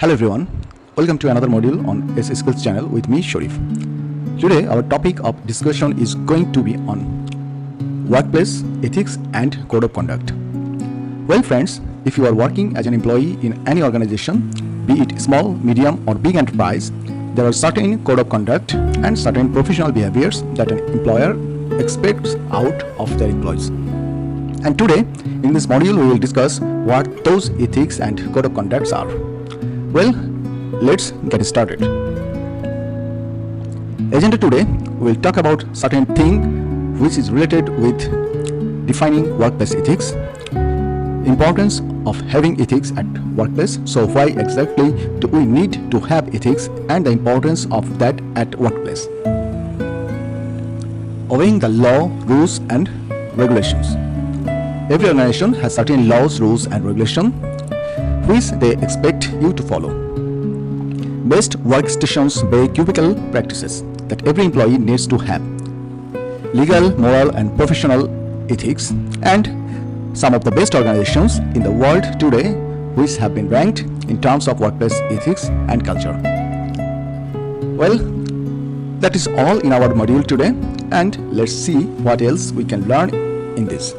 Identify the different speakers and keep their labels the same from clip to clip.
Speaker 1: Hello everyone, welcome to another module on S Skills channel with me Sharif. Today our topic of discussion is going to be on workplace ethics and code of conduct. Well friends, if you are working as an employee in any organization, be it small, medium or big enterprise, there are certain code of conduct and certain professional behaviors that an employer expects out of their employees. And today in this module we will discuss what those ethics and code of conducts are. Well, let's get started. Agenda today we will talk about certain thing which is related with defining workplace ethics, importance of having ethics at workplace, so why exactly do we need to have ethics and the importance of that at workplace. Obeying the law, rules and regulations. Every organization has certain laws, rules and regulations which they expect you to follow. Best workstations by cubicle practices that every employee needs to have. Legal, moral and professional ethics, and some of the best organizations in the world today which have been ranked in terms of workplace ethics and culture. Well, that is all in our module today, and let's see what else we can learn in this.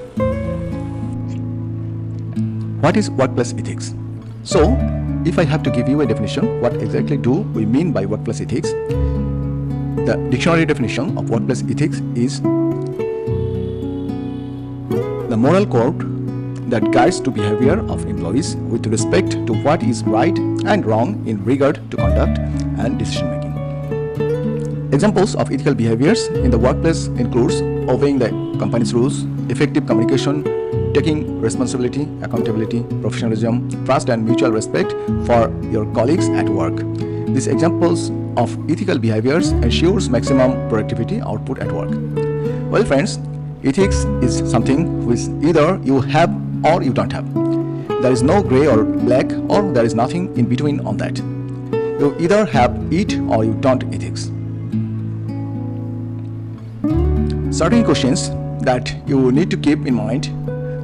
Speaker 1: What is workplace ethics? So, if I have to give you a definition, what exactly do we mean by workplace ethics? The dictionary definition of workplace ethics is the moral code that guides the behavior of employees with respect to what is right and wrong in regard to conduct and decision making. Examples of ethical behaviors in the workplace includes obeying the company's rules, effective communication, taking responsibility, accountability, professionalism, trust and mutual respect for your colleagues at work. These examples of ethical behaviors ensures maximum productivity output at work. Well friends, ethics is something which either you have or you don't have. There is no gray or black, or there is nothing in between on that. You either have it or you don't ethics. Certain questions that you need to keep in mind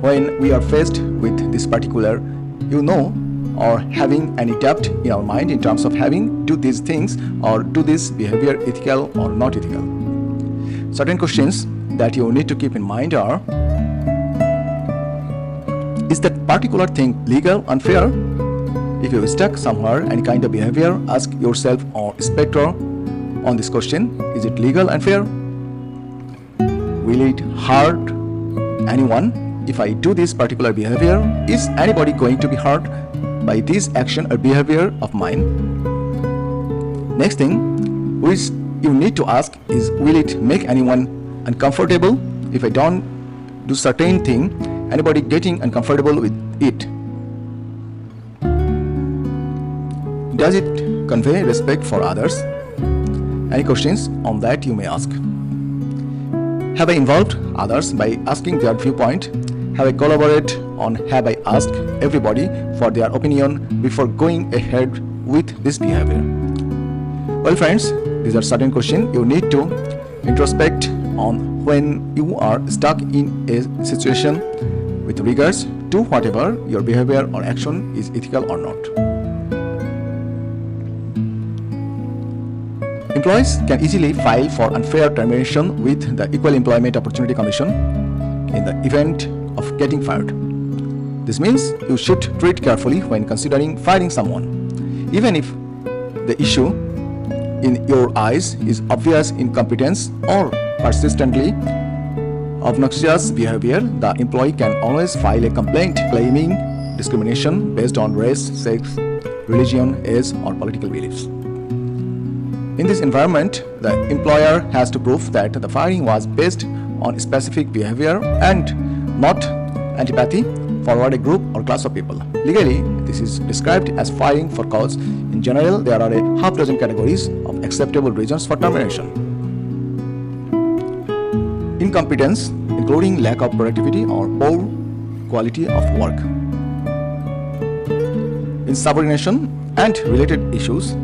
Speaker 1: when we are faced with this particular, or having any doubt in our mind in terms of having do these things or do this behavior ethical or not ethical. Certain questions that you need to keep in mind are: is that particular thing legal, unfair? If you stuck somewhere any kind of behavior, ask yourself or inspector on this question: is it legal and fair? Will it hurt anyone? If I do this particular behavior, is anybody going to be hurt by this action or behavior of mine? Next thing which you need to ask is, will it make anyone uncomfortable? If I don't do certain thing, anybody getting uncomfortable with it? Does it convey respect for others? Any questions on that you may ask. Have I involved others by asking their viewpoint? Have I collaborated on have I asked everybody for their opinion before going ahead with this behavior? Well friends, these are certain questions you need to introspect on when you are stuck in a situation with regards to whatever your behavior or action is ethical or not. Employees can easily file for unfair termination with the Equal Employment Opportunity Commission in the event of getting fired. This means you should treat carefully when considering firing someone. Even if the issue in your eyes is obvious incompetence or persistently obnoxious behavior, the employee can always file a complaint claiming discrimination based on race, sex, religion, age or political beliefs. In this environment, the employer has to prove that the firing was based on specific behavior and not antipathy toward a group or class of people. Legally, this is described as firing for cause. In general, there are a half dozen categories of acceptable reasons for termination. Incompetence, including lack of productivity or poor quality of work. Insubordination and related issues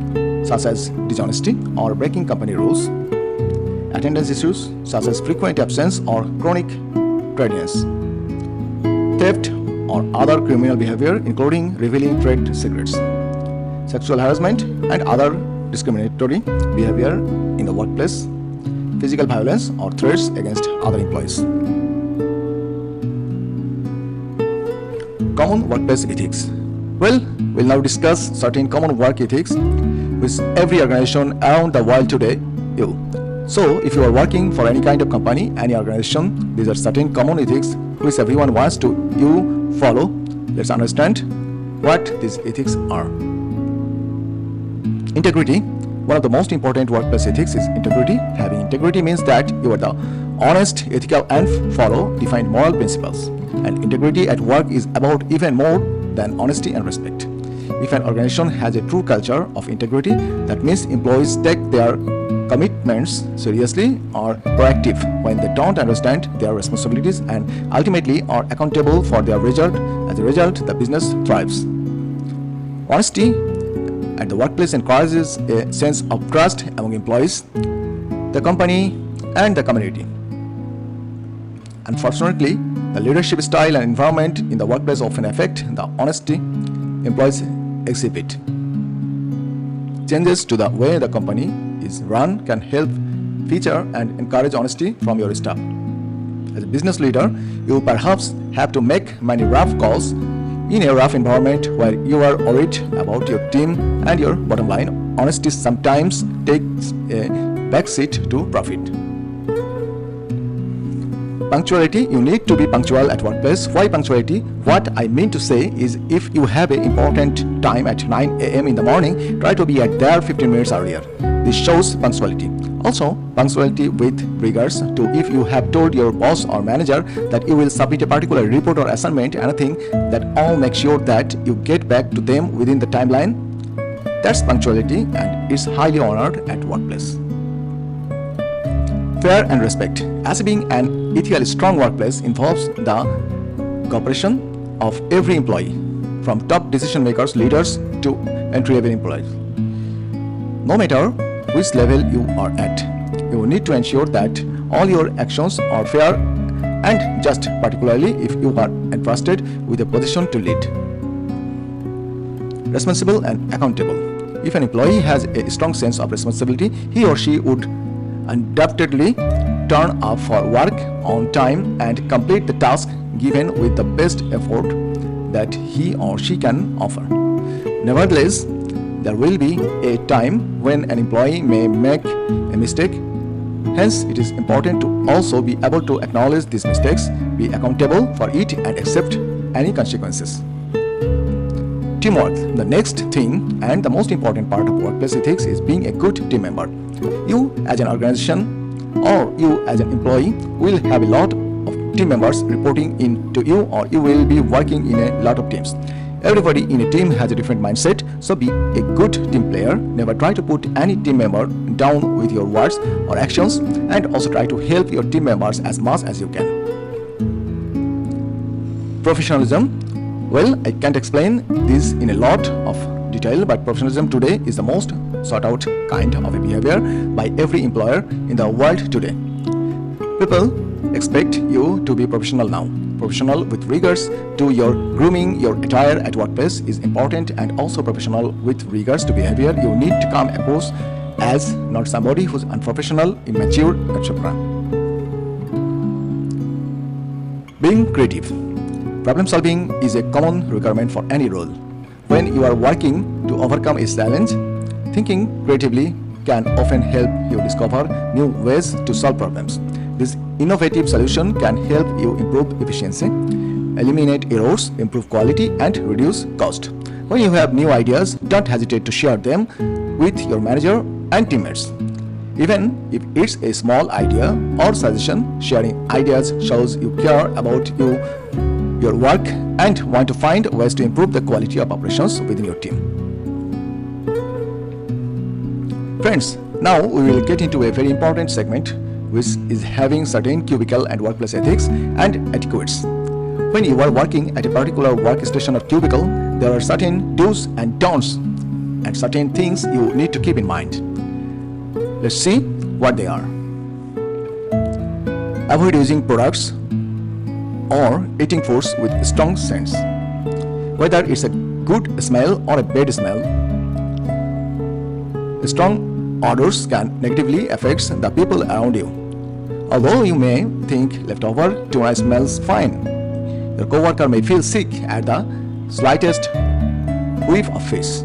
Speaker 1: such as dishonesty or breaking company rules. Attendance issues such as frequent absence or chronic tardiness. Theft or other criminal behavior including revealing trade secrets. sexual harassment and other discriminatory behavior in the workplace, physical violence or threats against other employees. Common workplace ethics. Well, we'll now discuss certain common work ethics which every organization around the world today use. So, if you are working for any kind of company, any organization, these are certain common ethics which everyone wants to you follow. Let's understand what these ethics are. Integrity. One of the most important workplace ethics is integrity. Having integrity means that you are the honest, ethical, and follow defined moral principles. And integrity at work is about even more than honesty and respect. If an organization has a true culture of integrity, that means employees take their commitments seriously, are proactive when they don't understand their responsibilities, and ultimately are accountable for their result. As a result, the business thrives. Honesty at the workplace encourages a sense of trust among employees, the company, and the community. Unfortunately, the leadership style and environment in the workplace often affect the honesty employees exhibit. Changes to the way the company is run can help feature and encourage honesty from your staff. As a business leader, you perhaps have to make many rough calls in a rough environment where you are worried about your team and your bottom line. Honesty sometimes takes a backseat to profit. Punctuality. You need to be punctual at workplace. Why punctuality? What I mean to say is, if you have an important time at 9 a.m. in the morning, try to be at there 15 minutes earlier. This shows punctuality. Also, punctuality with regards to if you have told your boss or manager that you will submit a particular report or assignment, anything that all make sure that you get back to them within the timeline. That's punctuality and is highly honored at workplace. Fair and respect. As being an ethically strong workplace involves the cooperation of every employee, from top decision makers, leaders to entry-level employees. No matter which level you are at, you need to ensure that all your actions are fair and just, particularly if you are entrusted with a position to lead. Responsible and accountable. If an employee has a strong sense of responsibility, he or she would undoubtedly turn up for work on time and complete the task given with the best effort that he or she can offer. Nevertheless, there will be a time when an employee may make a mistake. Hence, it is important to also be able to acknowledge these mistakes, be accountable for it, and accept any consequences. Teamwork. The next thing and the most important part of workplace ethics is being a good team member. You as an organization or you as an employee will have a lot of team members reporting in to you, or you will be working in a lot of teams. Everybody in a team has a different mindset, so be a good team player. Never try to put any team member down with your words or actions, and also try to help your team members as much as you can. Professionalism. Well, I can't explain this in a lot of detail, but professionalism today is the most sought out kind of a behavior by every employer in the world today. People expect you to be professional now. Professional with regards to your grooming, your attire at workplace is important, and also professional with regards to behavior. You need to come across as not somebody who's unprofessional, immature, etc. Being creative. Problem solving is a common requirement for any role. When you are working to overcome a challenge, thinking creatively can often help you discover new ways to solve problems. This innovative solution can help you improve efficiency, eliminate errors, improve quality, and reduce cost. When you have new ideas, don't hesitate to share them with your manager and teammates. Even if it's a small idea or suggestion, sharing ideas shows you care about your work and want to find ways to improve the quality of operations within your team. Friends, now we will get into a very important segment, which is having certain cubicle and workplace ethics and etiquettes. When you are working at a particular workstation or cubicle, there are certain do's and don'ts and certain things you need to keep in mind. Let's see what they are. Avoid using products or eating foods with strong scents. Whether it's a good smell or a bad smell, Strong odors can negatively affect the people around you. Although you may think leftover tuna smells fine, your coworker may feel sick at the slightest whiff of fish.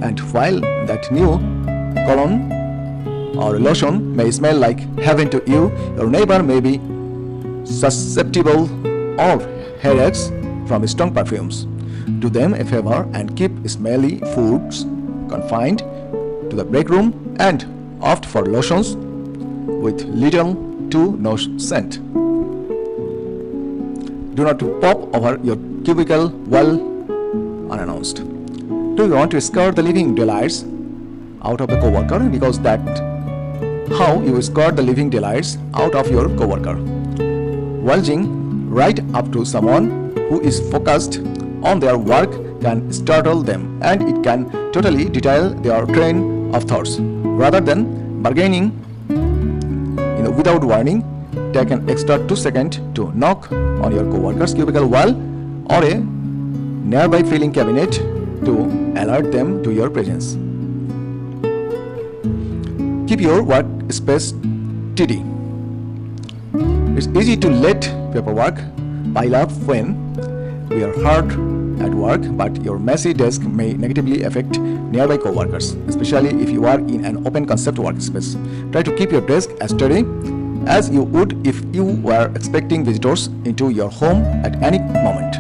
Speaker 1: And while that new cologne or lotion may smell like heaven to you, your neighbor may be susceptible of headaches from strong perfumes. Do them a favor and keep smelly foods confined to the break room and opt for lotions with little to no scent. Do not pop over your cubicle well unannounced. Do you want to scare the living daylights out of the coworker? Because that's how you scare the living daylights out of your coworker. Waltzing right up to someone who is focused on their work can startle them, and it can totally derail their train of thoughts. Rather than bargaining without warning, take an extra 2 seconds to knock on your coworker's cubicle wall or a nearby filing cabinet to alert them to your presence. Keep your workspace tidy. It's easy to let paperwork pile up when we are hard at work, but your messy desk may negatively affect nearby coworkers, especially if you are in an open concept workspace. Try to keep your desk as steady as you would if you were expecting visitors into your home at any moment.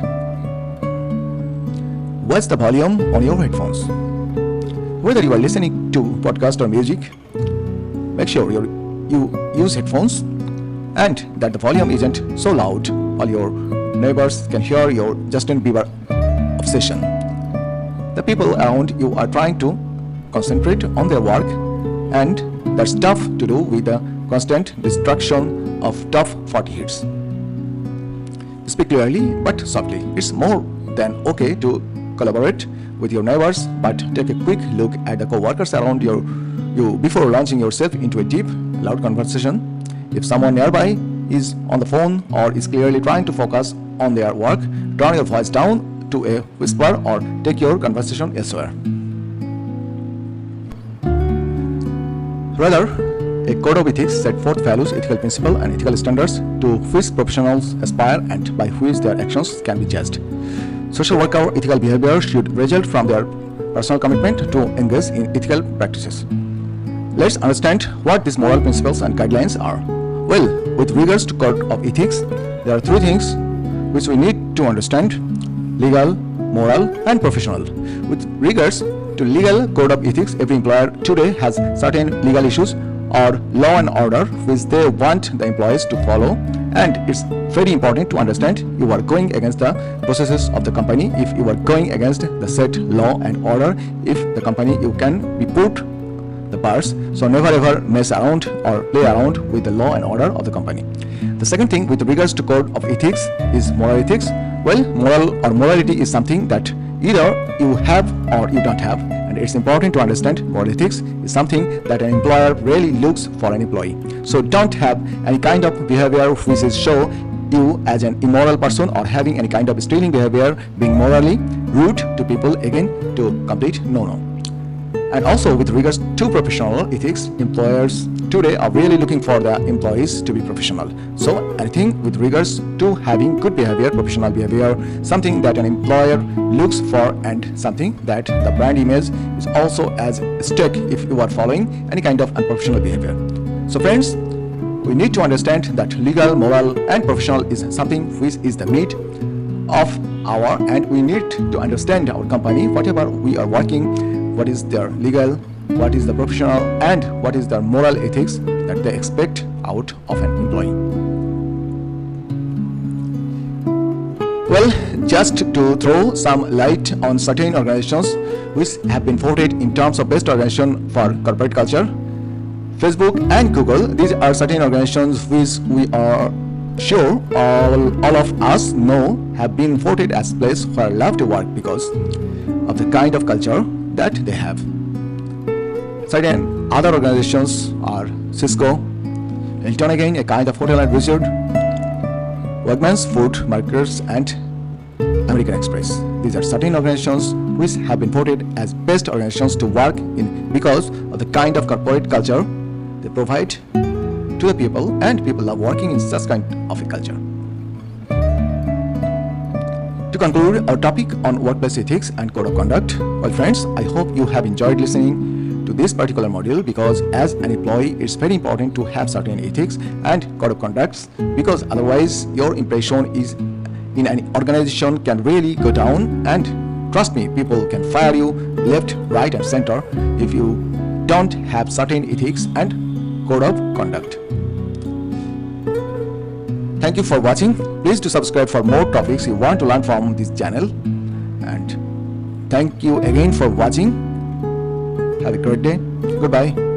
Speaker 1: What's the volume on your headphones? Whether you are listening to podcast or music, make sure you use headphones and that the volume isn't so loud all your neighbors can hear your Justin Bieber obsession. The people around you are trying to concentrate on their work, and that's tough to do with the constant distraction of top 40 hits. Speak clearly but softly. It's more than okay to collaborate with your neighbors, but take a quick look at the co-workers around you before launching yourself into a deep, loud conversation. If someone nearby is on the phone or is clearly trying to focus on their work, turn your voice down to a whisper or take your conversation elsewhere. Rather, a code of ethics set forth values, ethical principles, and ethical standards to which professionals aspire and by which their actions can be judged. Social worker ethical behavior should result from their personal commitment to engage in ethical practices. Let's understand what these moral principles and guidelines are. Well, with regards to code of ethics, there are three things which we need to understand: legal, moral, and professional. With regards to legal code of ethics, every employer today has certain legal issues or law and order which they want the employees to follow, and it's very important to understand you are going against the processes of the company if you are going against the set law and order. If the company, you can be put the parts, so never ever mess around or play around with the law and order of the company. The second thing with regards to code of ethics is moral ethics. Well, moral or morality is something that either you have or you don't have, and it's important to understand moral ethics is something that an employer really looks for an employee. So don't have any kind of behavior which is show you as an immoral person, or having any kind of stealing behavior, being morally rude to people, again to complete no. And also with regards to professional ethics, employers today are really looking for the employees to be professional. So anything with regards to having good behavior, professional behavior, something that an employer looks for, and something that the brand image is also as stake if you are following any kind of unprofessional behavior. So friends, we need to understand that legal, moral, and professional is something which is the meat of our, and we need to understand our company, whatever we are working, what is their legal, what is the professional, and what is their moral ethics that they expect out of an employee. Well, just to throw some light on certain organizations which have been voted in terms of best organization for corporate culture, Facebook and Google, these are certain organizations which we are sure all of us know have been voted as place where love to work because of the kind of culture that they have. Certain other organizations are Cisco, Hilton, again a kind of hotel and resort, Wegmans, Food Markers, and American Express. These are certain organizations which have been voted as best organizations to work in because of the kind of corporate culture they provide to the people, and people love working in such kind of a culture. To conclude our topic on workplace ethics and code of conduct, well friends, I hope you have enjoyed listening to this particular module, because as an employee it's very important to have certain ethics and code of conducts, because otherwise your impression is in an organization can really go down, and trust me, people can fire you left, right and center if you don't have certain ethics and code of conduct. Thank you for watching. Please do subscribe for more topics you want to learn from this channel, and thank you again for watching. Have a great day. Goodbye.